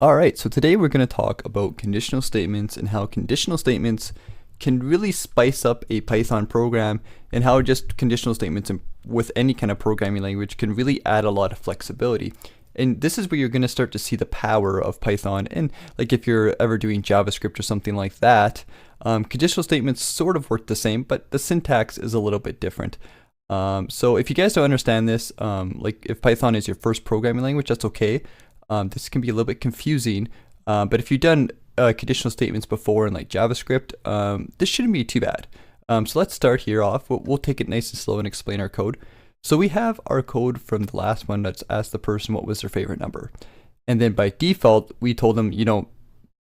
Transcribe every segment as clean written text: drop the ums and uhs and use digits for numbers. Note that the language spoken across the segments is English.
Alright, so today we're going to talk about conditional statements and how conditional statements can really spice up a Python program, and how just conditional statements with any kind of programming language can really add a lot of flexibility. And this is where you're going to start to see the power of Python. And like if you're ever doing JavaScript or something like that, conditional statements sort of work the same, but the syntax is a little bit different. So if you guys don't understand this, like if Python is your first programming language, that's okay. This can be a little bit confusing, but if you've done conditional statements before in like JavaScript, this shouldn't be too bad. So let's start here off. We'll take it nice and slow and explain our code. So we have our code from the last one that's asked the person what was their favorite number. And then by default, we told them,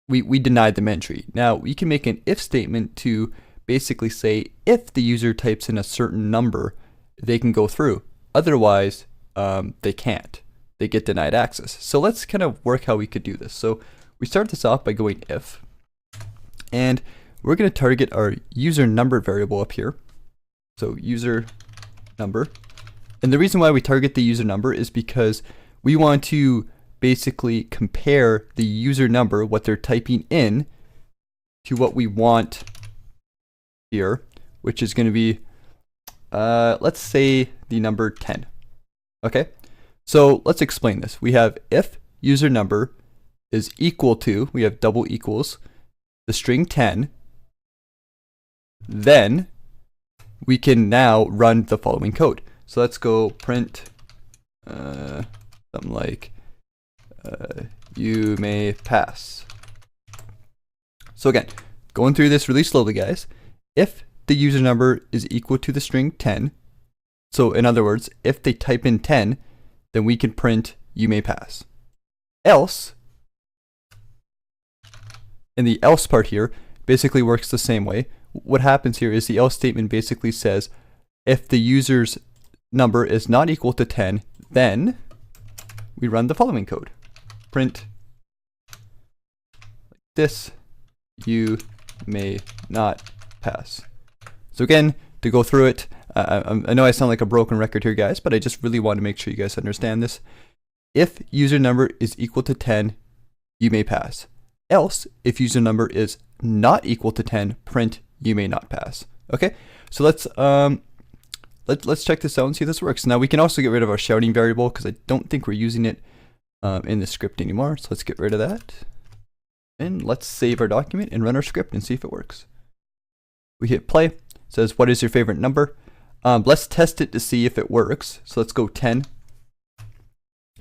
we denied them entry. Now we can make an if statement to basically say if the user types in a certain number, they can go through. Otherwise, they can't. They get denied access. So let's kind of work how we could do this. So we start this off by going if, and we're going to target our user number variable up here. So user number. And the reason why we target the user number is because we want to basically compare the user number, what they're typing in, to what we want here, which is going to be, let's say the number 10. Okay. So let's explain this. We have if user number is equal to, we have double equals, the string 10, then we can now run the following code. So let's go print something like you may pass. So again, going through this really slowly, guys. If the user number is equal to the string 10, so in other words, if they type in 10, then we can print you may pass. Else, and the else part here basically works the same way. What happens here is the else statement basically says if the user's number is not equal to 10, then we run the following code. Print like this, you may not pass. So again, to go through it, I know I sound like a broken record here, guys, but I just really want to make sure you guys understand this. If user number is equal to 10, you may pass. Else, if user number is not equal to 10, print you may not pass. Okay, so let's check this out and see if this works. Now we can also get rid of our shouting variable because I don't think we're using it in the script anymore. So let's get rid of that. And let's save our document and run our script and see if it works. We hit play. It says, what is your favorite number? Let's test it to see if it works. So let's go 10.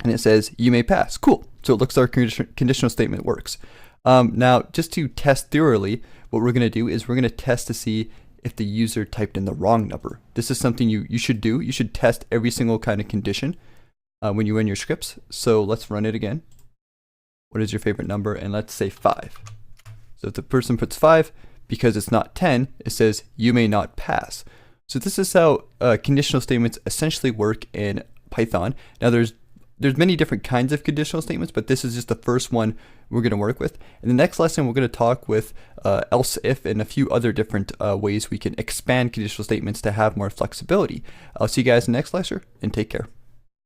And it says, you may pass. Cool. So it looks like our conditional statement works. Now, just to test thoroughly, what we're going to do is we're going to test to see if the user typed in the wrong number. This is something you should do. You should test every single kind of condition when you run your scripts. So let's run it again. What is your favorite number? And let's say 5. So if the person puts 5, because it's not 10, it says you may not pass. So this is how conditional statements essentially work in Python. Now there's many different kinds of conditional statements, but this is just the first one we're going to work with. In the next lesson, we're going to talk with else if and a few other different ways we can expand conditional statements to have more flexibility. I'll see you guys in the next lecture, and take care.